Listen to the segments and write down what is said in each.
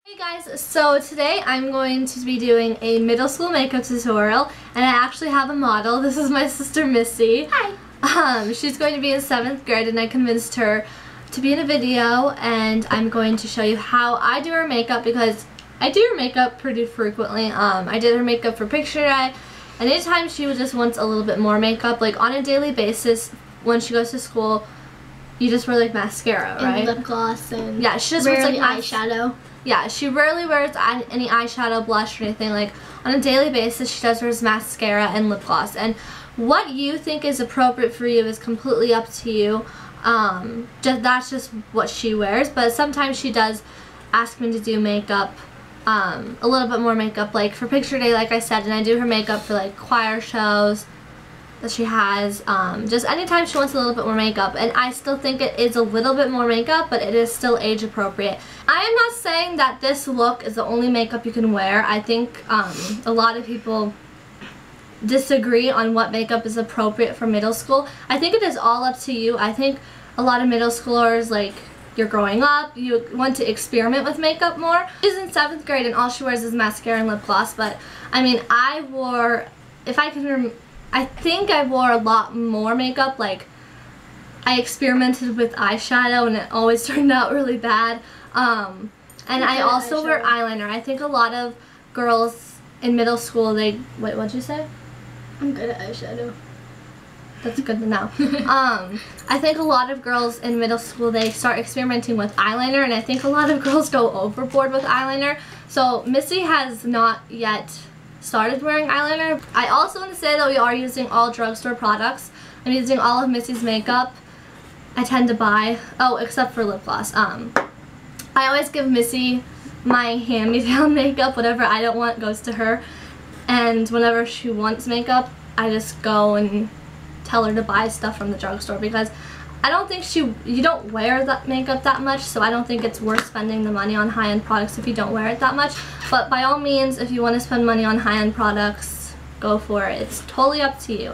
Hey guys, so today I'm going to be doing a middle school makeup tutorial, and I actually have a model. This is my sister Missy. Hi. She's going to be in 7th grade, and I convinced her to be in a video, and I'm going to show you how I do her makeup because I do her makeup pretty frequently. I did her makeup for picture day, and anytime she just wants a little bit more makeup, like on a daily basis when she goes to school, you just wear like mascara, right? And lip gloss and yeah, she just wears like eyeshadow. Yeah, she rarely wears any eyeshadow, blush, or anything. Like, on a daily basis, she does wears mascara and lip gloss. And what you think is appropriate for you is completely up to you. That's just what she wears. But sometimes she does ask me to do makeup, a little bit more makeup. Like, for picture day, like I said, and I do her makeup for, like, choir shows that she has. Just anytime she wants a little bit more makeup. And I still think it is a little bit more makeup, but it is still age appropriate. I am not saying that this look is the only makeup you can wear. I think a lot of people disagree on what makeup is appropriate for middle school. I think it is all up to you. I think a lot of middle schoolers, like, you're growing up, you want to experiment with makeup more. She's in 7th grade and all she wears is mascara and lip gloss, but I mean, I think I wore a lot more makeup. Like, I experimented with eyeshadow and it always turned out really bad. And I also wear eyeliner. I think a lot of girls in middle school, wait, what'd you say? I'm good at eyeshadow. That's good to know. I think a lot of girls in middle school, they start experimenting with eyeliner, and I think a lot of girls go overboard with eyeliner. So Missy has not yet started wearing eyeliner. I also want to say that we are using all drugstore products. I'm using all of Missy's makeup. I tend to buy, except for lip gloss. I always give Missy my hand-me-down makeup. Whatever I don't want goes to her. And whenever she wants makeup, I just go and tell her to buy stuff from the drugstore because I don't think you don't wear that makeup that much, so I don't think it's worth spending the money on high-end products if you don't wear it that much. But by all means, if you want to spend money on high-end products, go for it. It's totally up to you.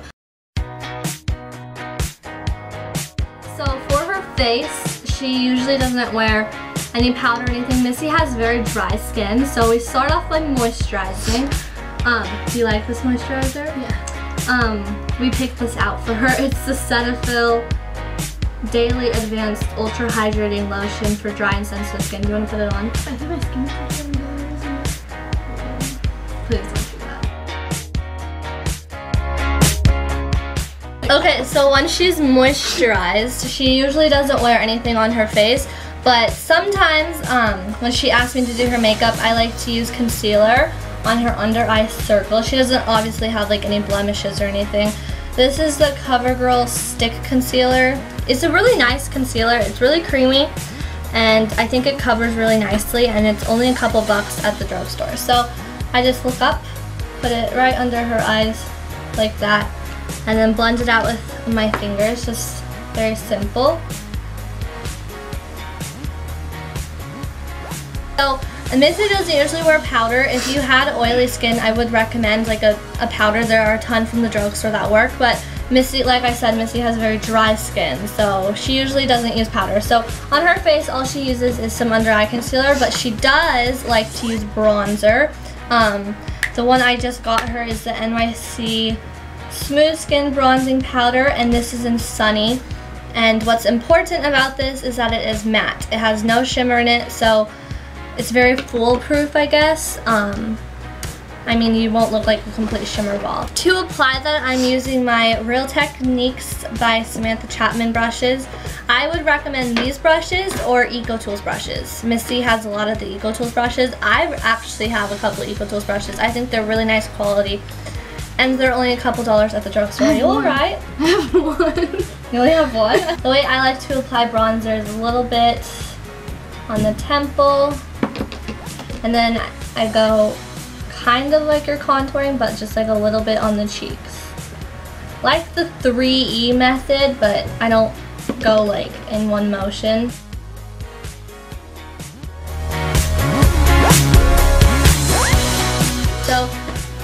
So for her face, she usually doesn't wear any powder or anything. Missy has very dry skin, so we start off by moisturizing. Do you like this moisturizer? Yeah. We picked this out for her. It's the Cetaphil Daily Advanced Ultra Hydrating Lotion for dry and sensitive skin. Do you want to put it on? I think my skin is getting better, isn't it? Please don't do that. Okay, so once she's moisturized, she usually doesn't wear anything on her face, but sometimes when she asks me to do her makeup, I like to use concealer on her under eye circle. She doesn't obviously have like any blemishes or anything. This is the CoverGirl Stick Concealer. It's a really nice concealer. It's really creamy, and I think it covers really nicely, and it's only a couple bucks at the drugstore. So I just look up, put it right under her eyes like that, and then blend it out with my fingers. Just very simple. So Missy doesn't usually wear powder. If you had oily skin, I would recommend like a powder. There are a ton from the drugstore that work, but Missy, like I said, Missy has very dry skin, so she usually doesn't use powder. So on her face, all she uses is some under eye concealer, but she does like to use bronzer. The one I just got her is the NYC Smooth Skin Bronzing Powder, and this is in Sunny. And what's important about this is that it is matte. It has no shimmer in it, so it's very foolproof, I guess. I mean, you won't look like a complete shimmer ball. To apply that, I'm using my Real Techniques by Samantha Chapman brushes. I would recommend these brushes or EcoTools brushes. Missy has a lot of the EcoTools brushes. I actually have a couple of EcoTools brushes. I think they're really nice quality, and they're only a couple dollars at the drugstore. Are you alright? I have one. You only have one? The way I like to apply bronzer is a little bit on the temple, and then I go kind of like you're contouring, but just like a little bit on the cheeks. Like the 3E method, but I don't go like in one motion. So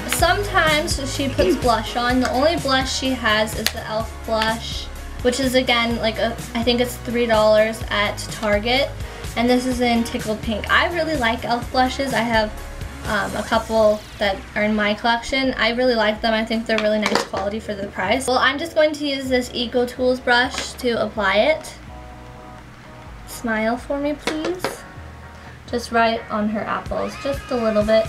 sometimes she puts blush on. The only blush she has is the e.l.f. blush, which is again like I think it's $3 at Target. and this is in Tickled Pink. I really like e.l.f. blushes. I have a couple that are in my collection. I really like them. I think they're really nice quality for the price. Well, I'm just going to use this Eco Tools brush to apply it. Smile for me, please. Just right on her apples, just a little bit.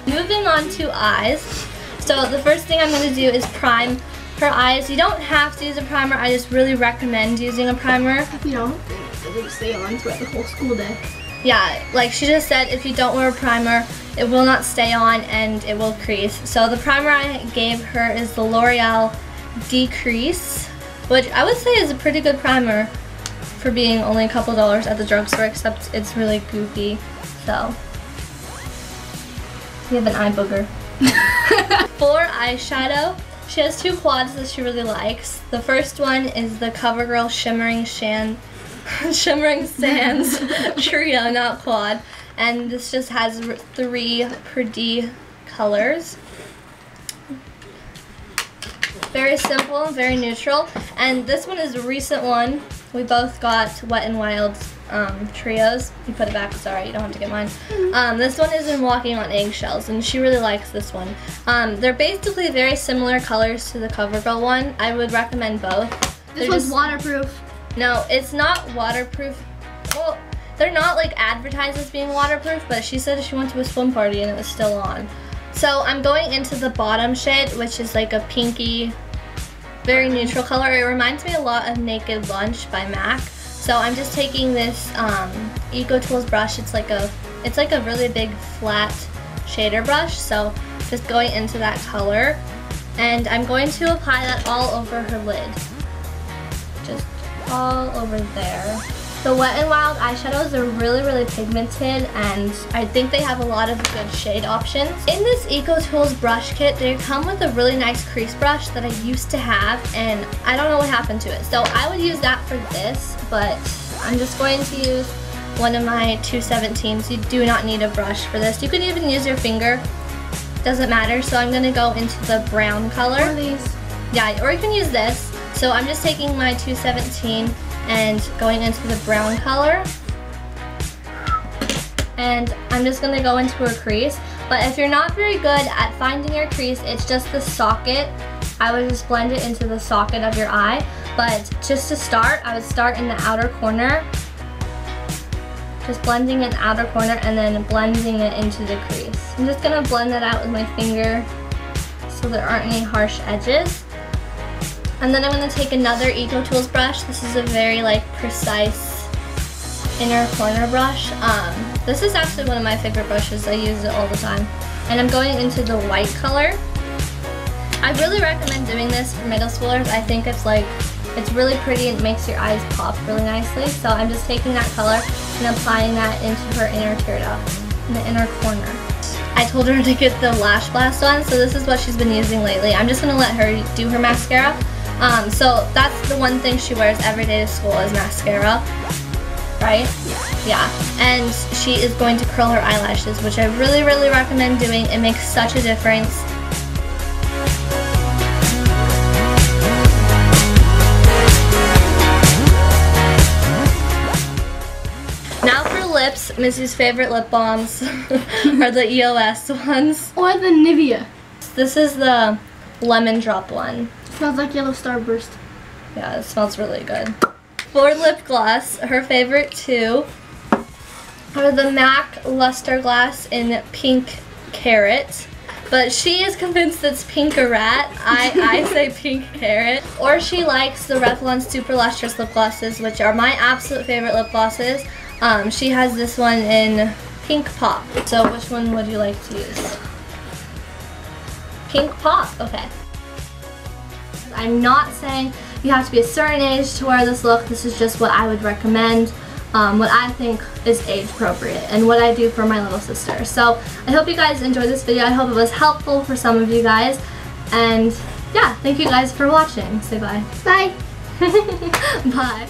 Moving on to eyes. So the first thing I'm going to do is prime her eyes. You don't have to use a primer. I just really recommend using a primer. If you don't, it will stay on throughout the whole school day. Yeah, like she just said, if you don't wear a primer, it will not stay on and it will crease. So the primer I gave her is the L'Oreal Decrease, which I would say is a pretty good primer for being only a couple dollars at the drugstore, except it's really goopy. So you have an eye booger. For eyeshadow, she has two quads that she really likes. The first one is the CoverGirl Shimmering Sands Trio, not quad. And this just has 3 pretty colors. Very simple, very neutral. And this one is a recent one. We both got Wet n Wild trios. You put it back, it's alright, you don't have to get mine. This one is in Walking on Eggshells, and she really likes this one. They're basically very similar colors to the CoverGirl one. I would recommend both. This one's waterproof. No, it's not waterproof. Well, they're not like advertised as being waterproof, but she said she went to a swim party and it was still on. So I'm going into the bottom shade, which is like a pinky, very neutral color. It reminds me a lot of Naked Lunch by MAC. So I'm just taking this Eco Tools brush. It's like a really big flat shader brush. So just going into that color, and I'm going to apply that all over her lid. Just all over there. The Wet n Wild eyeshadows are really, really pigmented, and I think they have a lot of good shade options. In this Eco Tools brush kit, they come with a really nice crease brush that I used to have, and I don't know what happened to it. So I would use that for this, but I'm just going to use one of my 217s. You do not need a brush for this. You can even use your finger. Doesn't matter. So I'm going to go into the brown color. Or these. Yeah, or you can use this. So I'm just taking my 217 and going into the brown color, and I'm just going to go into her crease. But if you're not very good at finding your crease, it's just the socket. I would just blend it into the socket of your eye. But just to start, I would start in the outer corner, just blending in the outer corner and then blending it into the crease. I'm just going to blend that out with my finger so there aren't any harsh edges. And then I'm going to take another Eco Tools brush. This is a very precise inner corner brush. This is actually one of my favorite brushes. I use it all the time. And I'm going into the white color. I really recommend doing this for middle schoolers. I think it's really pretty and it makes your eyes pop really nicely. So I'm just taking that color and applying that into her inner tear duct, in the inner corner. I told her to get the Lashblast one, so this is what she's been using lately. I'm just going to let her do her mascara. So that's the one thing she wears every day to school is mascara, right? Yeah. And she is going to curl her eyelashes, which I really, really recommend doing. It makes such a difference. Now for lips, Missy's favorite lip balms are the EOS ones. Or the Nivea. This is the Lemondrop one. Smells like yellow starburst. Yeah, it smells really good. For lip gloss, her favorite two are the MAC Lusterglass in Pink Carrot. But she is convinced it's Pinkarat. I say Pink Carrot. Or she likes the Revlon Superlustrous lip glosses, which are my absolute favorite lip glosses. She has this one in Pink Pop. So which one would you like to use? Pink Pop, okay. I'm not saying you have to be a certain age to wear this look. This is just what I would recommend, what I think is age appropriate, and what I do for my little sister. So I hope you guys enjoyed this video. I hope it was helpful for some of you guys. And yeah, thank you guys for watching. Say bye. Bye. Bye.